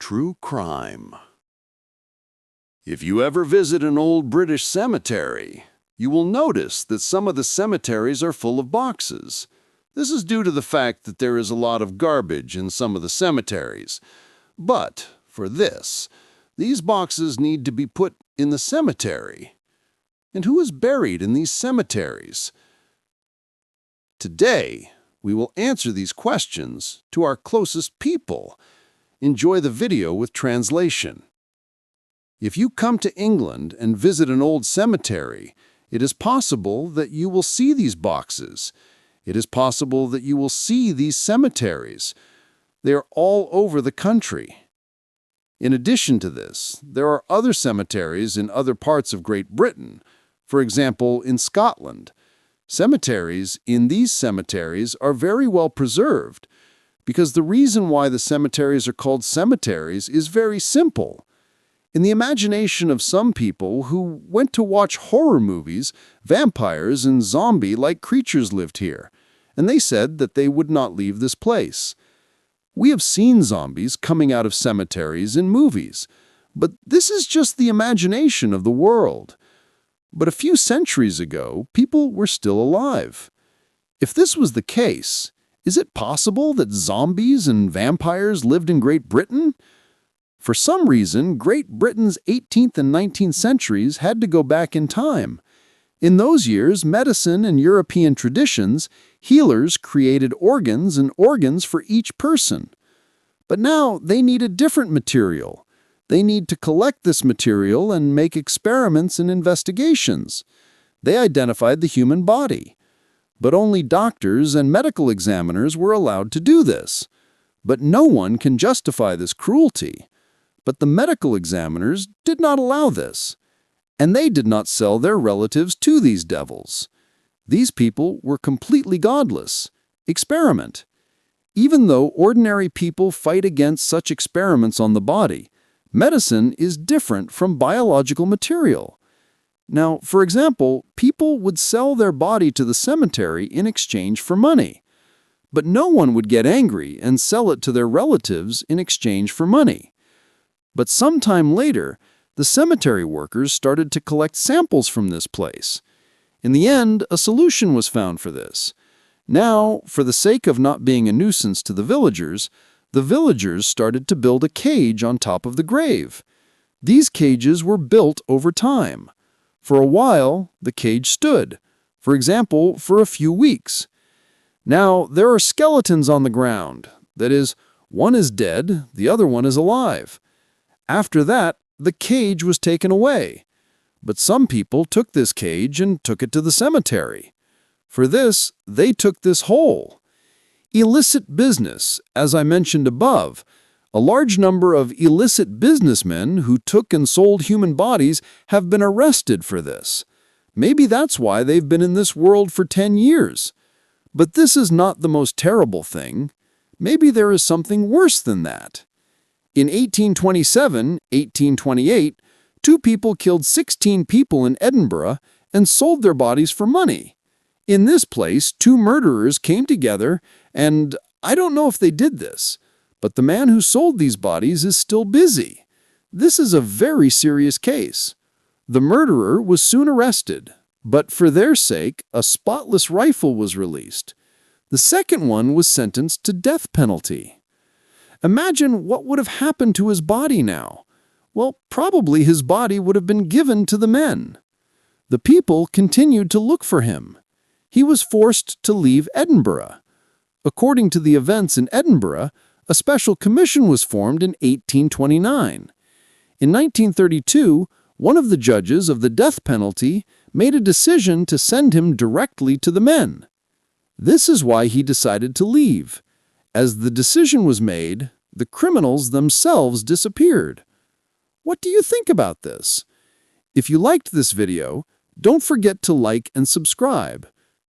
True crime. If you ever visit an old British cemetery, you will notice that some of the cemeteries are full of boxes. This is due to the fact that there is a lot of garbage in some of the cemeteries. But for this, these boxes need to be put in the cemetery. And who is buried in these cemeteries? Today, we will answer these questions to our closest people. Enjoy the video with translation. If you come to England and visit an old cemetery, it is possible that you will see these boxes. It is possible that you will see these cemeteries. They are all over the country. In addition to this, there are other cemeteries in other parts of Great Britain. For example, in Scotland. Cemeteries in these cemeteries are very well preserved because the reason why the cemeteries are called cemeteries is very simple. In the imagination of some people who went to watch horror movies, vampires and zombie-like creatures lived here, and they said that they would not leave this place. We have seen zombies coming out of cemeteries in movies, but this is just the imagination of the world. But a few centuries ago, people were still alive. If this was the case, is it possible that zombies and vampires lived in Great Britain? For some reason, Great Britain's 18th and 19th centuries had to go back in time. In those years, medicine and European traditions, healers created organs and organs for each person. But now they need a different material. They need to collect this material and make experiments and investigations. They identified the human body. But only doctors and medical examiners were allowed to do this. But no one can justify this cruelty. But the medical examiners did not allow this. And they did not sell their relatives to these devils. These people were completely godless. Experiment. Even though ordinary people fight against such experiments on the body, medicine is different from biological material. Now, for example, people would sell their body to the cemetery in exchange for money. But no one would get angry and sell it to their relatives in exchange for money. But sometime later, the cemetery workers started to collect samples from this place. In the end, a solution was found for this. Now, for the sake of not being a nuisance to the villagers started to build a cage on top of the grave. These cages were built over time. For a while, the cage stood, for example, for a few weeks. Now, there are skeletons on the ground. That is, one is dead, the other one is alive. After that, the cage was taken away. But some people took this cage and took it to the cemetery. For this, they took this whole. Illicit business, as I mentioned above. A large number of illicit businessmen who took and sold human bodies have been arrested for this. Maybe that's why they've been in this world for 10 years. But this is not the most terrible thing. Maybe there is something worse than that. In 1827-1828, 2 people killed 16 people in Edinburgh and sold their bodies for money. In this place, 2 murderers came together, and I don't know if they did this, but the man who sold these bodies is still busy. This is a very serious case. The murderer was soon arrested, but for their sake, a spotless rifle was released. The second one was sentenced to death penalty. Imagine what would have happened to his body now. Well, probably his body would have been given to the men. The people continued to look for him. He was forced to leave Edinburgh. According to the events in Edinburgh, a special commission was formed in 1829. In 1932, one of the judges of the death penalty made a decision to send him directly to the men. This is why he decided to leave. As the decision was made, the criminals themselves disappeared. What do you think about this? If you liked this video, don't forget to like and subscribe.